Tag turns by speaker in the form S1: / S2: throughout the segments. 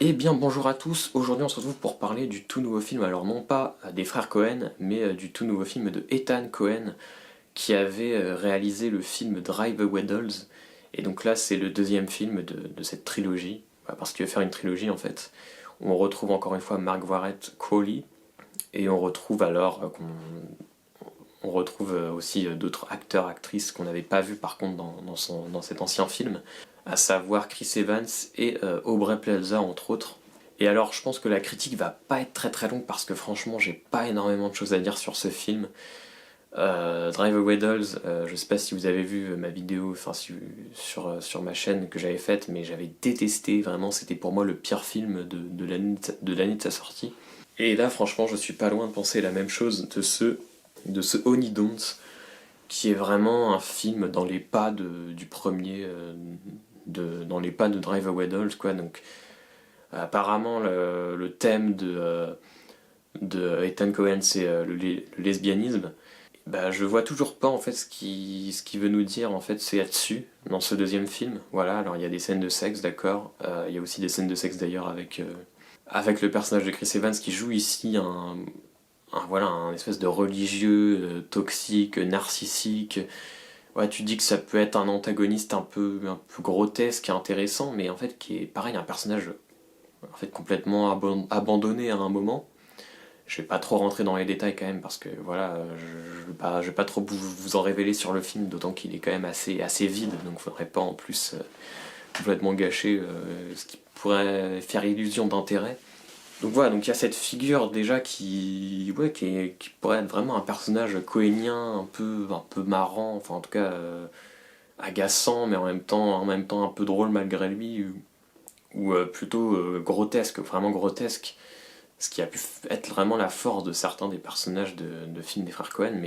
S1: Eh bien bonjour à tous, aujourd'hui on se retrouve pour parler du tout nouveau film, alors non pas des frères Cohen, mais du tout nouveau film de Ethan Cohen, qui avait réalisé le film Drive Away Dolls, et donc là c'est le deuxième film de cette trilogie, parce qu'il va faire une trilogie en fait. On retrouve encore une fois Margaret Qualley, et on retrouve on retrouve aussi d'autres acteurs, actrices qu'on n'avait pas vus par contre dans cet ancien film, à savoir Chris Evans et Aubrey Plaza entre autres. Et alors je pense que la critique va pas être très très longue parce que franchement j'ai pas énormément de choses à dire sur ce film. Drive Away Dolls, je sais pas si vous avez vu ma vidéo, enfin sur ma chaîne que j'avais faite, mais j'avais détesté, vraiment c'était pour moi le pire film de l'année de sa sortie. Et là franchement je suis pas loin de penser la même chose de ce Honey Don't, qui est vraiment un film dans les pas du premier, dans les pas de Drive Away Dolls, quoi. Donc, apparemment, le thème de Ethan Cohen, c'est le lesbianisme. Bah, je vois toujours pas en fait ce qu'il veut nous dire en fait, c'est là-dessus, dans ce deuxième film. Voilà, alors il y a des scènes de sexe, d'accord. Il y a aussi des scènes de sexe d'ailleurs avec le personnage de Chris Evans qui joue ici voilà, un espèce de religieux toxique, narcissique. Ouais, tu dis que ça peut être un antagoniste un peu grotesque et intéressant, mais en fait qui est pareil, un personnage en fait complètement abandonné à un moment. Je vais pas trop rentrer dans les détails quand même parce que voilà, je vais pas trop vous en révéler sur le film, d'autant qu'il est quand même assez vide, donc faudrait pas en plus complètement gâcher ce qui pourrait faire illusion d'intérêt. Donc voilà, donc il y a cette figure déjà qui pourrait être vraiment un personnage cohénien, un peu marrant, enfin en tout cas agaçant, mais en même temps un peu drôle malgré lui, ou plutôt grotesque, vraiment grotesque, ce qui a pu être vraiment la force de certains des personnages de films des frères Cohen,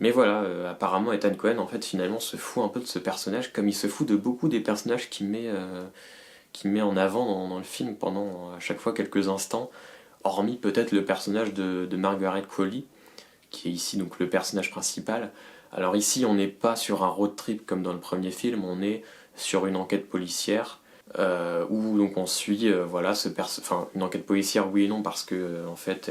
S1: mais voilà, apparemment Ethan Cohen en fait finalement se fout un peu de ce personnage, comme il se fout de beaucoup des personnages qu'il met en avant dans le film pendant à chaque fois quelques instants, hormis peut-être le personnage de Margaret Qualley, qui est ici donc le personnage principal. Alors ici on n'est pas sur un road trip comme dans le premier film, on est sur une enquête policière, où donc on suit voilà enfin une enquête policière oui et non parce que en fait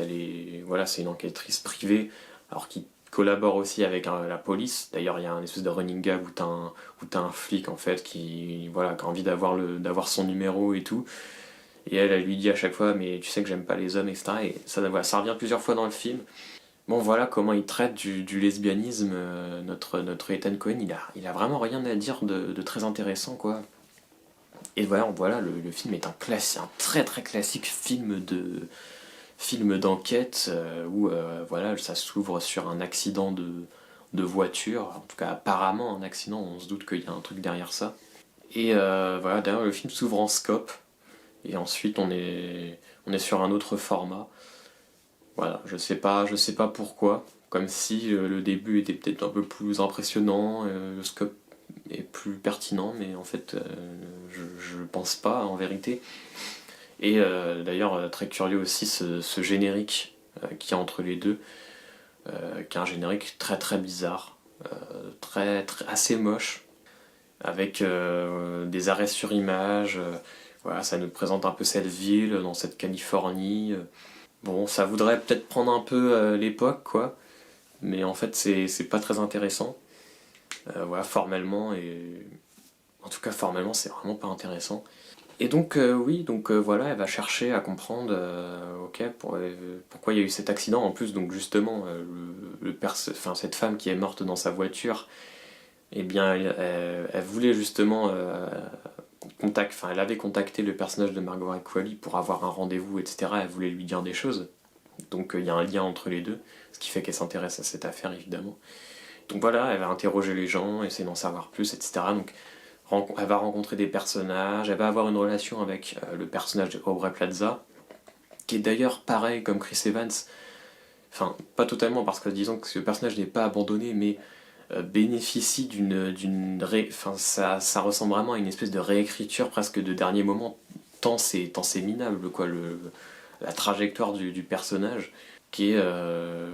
S1: c'est une enquêtrice privée, alors qui collabore aussi avec la police. D'ailleurs il y a un espèce de running gag où t'as un flic en fait qui a envie d'avoir son numéro et tout, et elle lui dit à chaque fois mais tu sais que j'aime pas les hommes, etc. Et ça, voilà, ça revient plusieurs fois dans le film. Bon voilà comment il traite du lesbianisme, notre Ethan Cohen, il a vraiment rien à dire de très intéressant, quoi. Et voilà, le film est un très très classique film d'enquête, où voilà, ça s'ouvre sur un accident de voiture, en tout cas apparemment un accident, on se doute qu'il y a un truc derrière ça. Et voilà, d'ailleurs le film s'ouvre en scope, et ensuite on est sur un autre format. Voilà, je sais pas pourquoi, comme si le début était peut-être un peu plus impressionnant, le scope est plus pertinent, mais en fait je pense pas en vérité. Et d'ailleurs très curieux aussi ce générique qu'il y a entre les deux, qui est un générique très très bizarre, assez moche, avec des arrêts sur image. Voilà, ça nous présente un peu cette ville dans cette Californie. Bon, ça voudrait peut-être prendre un peu l'époque, quoi, mais en fait c'est pas très intéressant. Voilà, formellement, et en tout cas formellement c'est vraiment pas intéressant. Et donc oui, donc voilà, elle va chercher à comprendre, ok, pourquoi il y a eu cet accident. En plus, donc justement, enfin, cette femme qui est morte dans sa voiture, eh bien elle voulait justement enfin, elle avait contacté le personnage de Margaret Qualley pour avoir un rendez-vous, etc. Elle voulait lui dire des choses. Donc il y a un lien entre les deux, ce qui fait qu'elle s'intéresse à cette affaire, évidemment. Donc voilà, elle va interroger les gens, essayer d'en savoir plus, etc. Donc elle va rencontrer des personnages, elle va avoir une relation avec le personnage de Aubrey Plaza, qui est d'ailleurs pareil comme Chris Evans. Enfin, pas totalement, parce que disons que ce personnage n'est pas abandonné, mais bénéficie enfin, ça ressemble vraiment à une espèce de réécriture presque de dernier moment, tant c'est minable, quoi, la trajectoire du personnage, qui est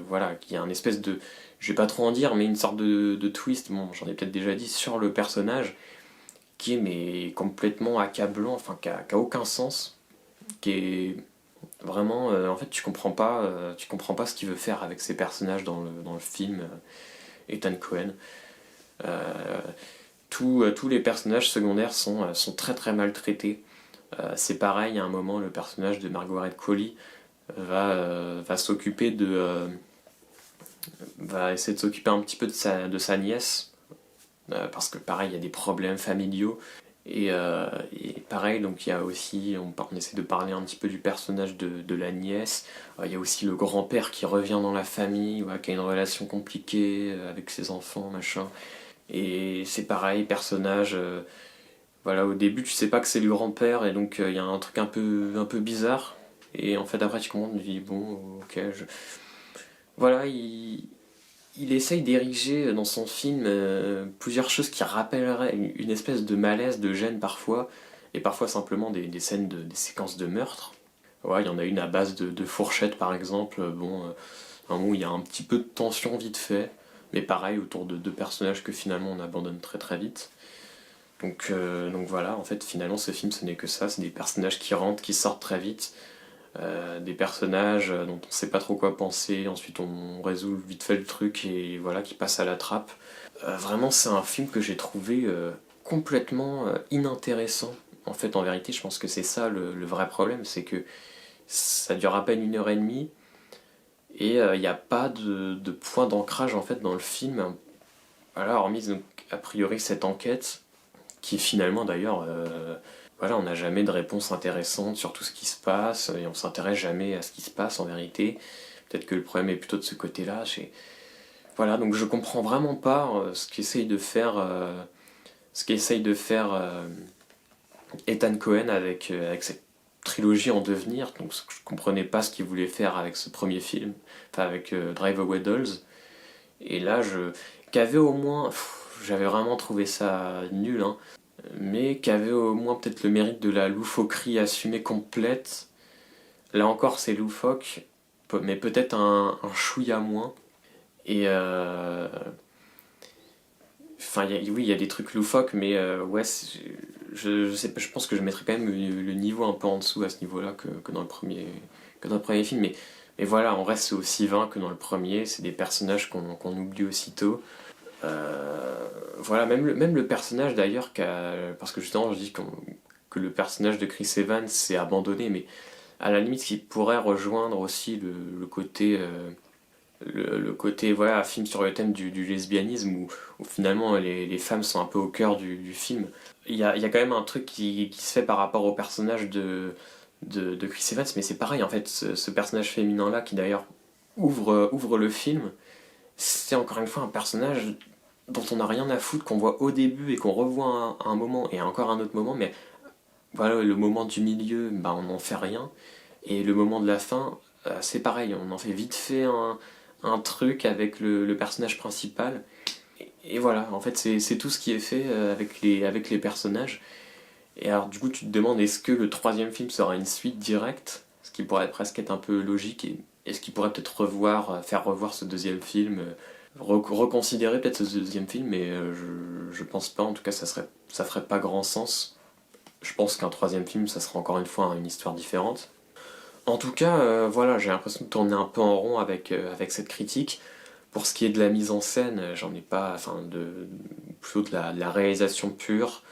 S1: voilà, qui a un espèce de, je vais pas trop en dire, mais une sorte de twist, bon j'en ai peut-être déjà dit, sur le personnage, qui est mais complètement accablant, enfin qui a aucun sens. qui est vraiment... en fait, tu comprends pas ce qu'il veut faire avec ces personnages dans le film, Ethan Cohen. Euh, tous les personnages secondaires sont très très maltraités. C'est pareil, à un moment, le personnage de Margaret Qualley va s'occuper va essayer de s'occuper un petit peu de sa nièce, parce que pareil, il y a des problèmes familiaux. Et pareil, donc il y a aussi, on essaie de parler un petit peu du personnage de la nièce. Il y a aussi le grand-père qui revient dans la famille, ouais, qui a une relation compliquée avec ses enfants, machin. Et c'est pareil, personnage, voilà, au début tu sais pas que c'est le grand-père, et donc il y a un truc un peu bizarre. Et en fait après tu comprends, tu dis bon, ok, voilà, il essaye d'ériger dans son film plusieurs choses qui rappelleraient une espèce de malaise, de gêne parfois, et parfois simplement des scènes, des séquences de meurtre. Ouais, il y en a une à base de fourchettes par exemple, bon, un moment où il y a un petit peu de tension vite fait, mais pareil autour de deux personnages que finalement on abandonne très très vite. Donc voilà, en fait finalement ce film ce n'est que ça, c'est des personnages qui rentrent, qui sortent très vite, des personnages dont on sait pas trop quoi penser, ensuite on résout vite fait le truc et voilà, qui passe à la trappe. Vraiment c'est un film que j'ai trouvé complètement inintéressant. En fait en vérité je pense que c'est ça le vrai problème, c'est que ça dure à peine 1 heure et demie et il n'y a pas de point d'ancrage en fait dans le film. Voilà, hormis donc, a priori cette enquête, qui finalement d'ailleurs, voilà, on n'a jamais de réponse intéressante sur tout ce qui se passe, et on s'intéresse jamais à ce qui se passe en vérité. Peut-être que le problème est plutôt de ce côté-là. Voilà, donc je comprends vraiment pas ce qu'essaye de faire Ethan Cohen avec cette trilogie en devenir. Donc je comprenais pas ce qu'il voulait faire avec ce premier film, enfin avec Drive Away Dolls. Et là, qu'avait au moins, j'avais vraiment trouvé ça nul, hein, mais qu'avait au moins peut-être le mérite de la loufoquerie assumée complète. Là encore, c'est loufoque, mais peut-être un chouïa moins. Et enfin, oui, il y a des trucs loufoques, mais ouais, je sais pas, je pense que je mettrais quand même le niveau un peu en dessous à ce niveau-là que dans le premier film. Mais voilà, on reste aussi vain que dans le premier. C'est des personnages qu'on oublie aussitôt. Voilà, même le personnage d'ailleurs, parce que justement je dis que le personnage de Chris Evans s'est abandonné, mais à la limite qui pourrait rejoindre aussi le côté, le côté voilà, film sur le thème du lesbianisme, où finalement les femmes sont un peu au cœur du film. Il y a quand même un truc qui se fait par rapport au personnage de Chris Evans, mais c'est pareil en fait, ce personnage féminin là qui d'ailleurs ouvre le film, c'est encore une fois un personnage dont on n'a rien à foutre, qu'on voit au début et qu'on revoit à un moment et à encore un autre moment, mais voilà, le moment du milieu, bah, on n'en fait rien, et le moment de la fin, c'est pareil, on en fait vite fait un truc avec le personnage principal, et voilà, en fait c'est tout ce qui est fait avec les personnages. Et alors du coup tu te demandes, est-ce que le troisième film sera une suite directe, ce qui pourrait presque être un peu logique, et est-ce qu'il pourrait peut-être faire revoir ce deuxième film, reconsidérer peut-être ce deuxième film, mais je pense pas, en tout cas ça ferait pas grand sens. Je pense qu'un troisième film, ça sera encore une fois une histoire différente. En tout cas, voilà, j'ai l'impression de tourner un peu en rond avec cette critique. Pour ce qui est de la mise en scène, j'en ai pas, enfin, plutôt de la réalisation pure,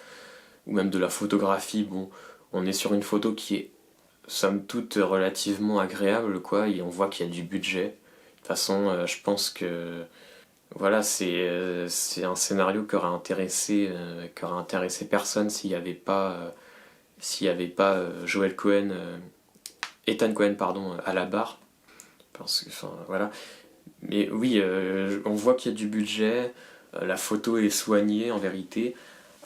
S1: ou même de la photographie, bon, on est sur une photo qui est, somme toute, relativement agréable, quoi, et on voit qu'il y a du budget. De toute façon, je pense que voilà, c'est un scénario qui aurait intéressé personne s'il y avait pas Joel Cohen, Ethan Cohen pardon, à la barre. Parce que, enfin, voilà. Mais oui, on voit qu'il y a du budget, la photo est soignée en vérité.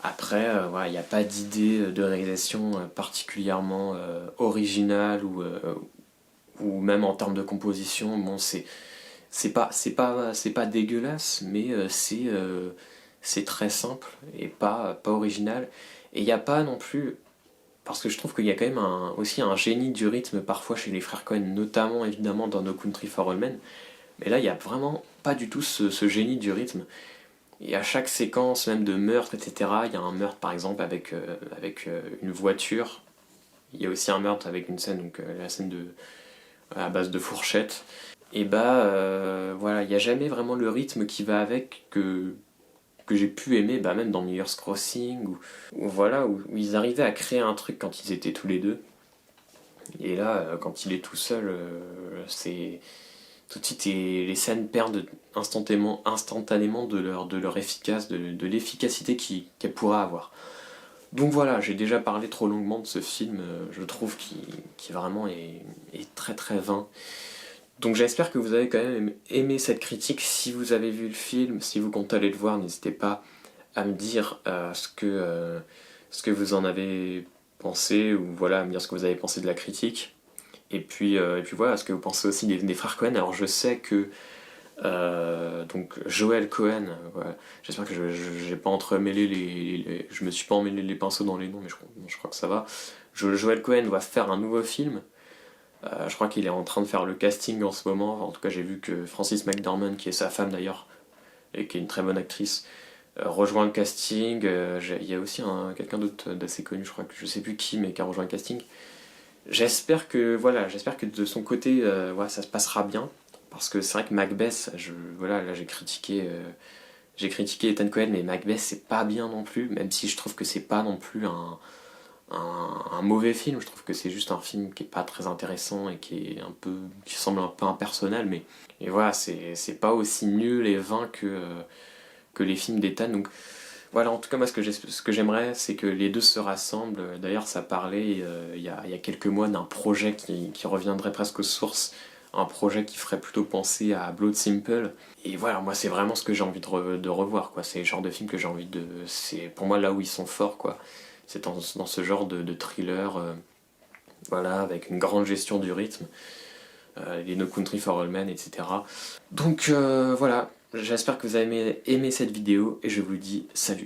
S1: Après, voilà, il n'y a pas d'idée de réalisation particulièrement originale ou même en termes de composition. Bon, c'est pas dégueulasse, mais c'est très simple et pas original. Et il n'y a pas non plus, parce que je trouve qu'il y a quand même aussi un génie du rythme parfois chez les frères Cohen, notamment évidemment dans No Country for Old Men, mais là il n'y a vraiment pas du tout ce génie du rythme. Et à chaque séquence, même de meurtre, etc., il y a un meurtre par exemple avec une voiture, Il y a aussi un meurtre avec une scène, donc la scène à base de fourchette. Et voilà, il n'y a jamais vraiment le rythme qui va avec que j'ai pu aimer, même dans Miller's Crossing, où ils arrivaient à créer un truc quand ils étaient tous les deux. Et là, quand il est tout seul, c'est tout de suite les scènes perdent instantanément de leur efficace, de l'efficacité qu'elle pourra avoir. Donc voilà, j'ai déjà parlé trop longuement de ce film, je trouve qu'il vraiment est très très vain. Donc j'espère que vous avez quand même aimé cette critique. Si vous avez vu le film, si vous comptez aller le voir, n'hésitez pas à me dire ce que vous en avez pensé, ou voilà, à me dire ce que vous avez pensé de la critique. Et puis voilà, ce que vous pensez aussi des frères Cohen. Alors je sais que donc Joel Cohen, voilà. J'espère que j'ai pas entremêlé je me suis pas emmêlé les pinceaux dans les noms, mais je crois que ça va. Joel Cohen va faire un nouveau film. Je crois qu'il est en train de faire le casting en ce moment. En tout cas, j'ai vu que Frances McDormand, qui est sa femme d'ailleurs, et qui est une très bonne actrice, rejoint le casting. Il y a aussi quelqu'un d'autre d'assez connu, je crois que je sais plus qui, mais qui a rejoint le casting. J'espère que de son côté, voilà, ça se passera bien. Parce que c'est vrai que Macbeth, voilà, là j'ai critiqué Ethan Cohen, mais Macbeth c'est pas bien non plus, même si je trouve que c'est pas non plus un mauvais film. Je trouve que c'est juste un film qui est pas très intéressant et qui semble un peu impersonnel, mais et voilà, c'est pas aussi nul et vain que les films d'Ethan. Donc voilà, en tout cas, moi, ce que j'aimerais, c'est que les deux se rassemblent. D'ailleurs, ça parlait il y a quelques mois d'un projet qui reviendrait presque aux sources, un projet qui ferait plutôt penser à Blood Simple. Et voilà, moi, c'est vraiment ce que j'ai envie de revoir, quoi. C'est le genre de film que j'ai envie de... C'est pour moi là où ils sont forts, quoi. C'est dans ce genre de thriller, voilà, avec une grande gestion du rythme, les No Country for All Men, etc. Donc voilà, j'espère que vous avez aimé cette vidéo et je vous dis salut.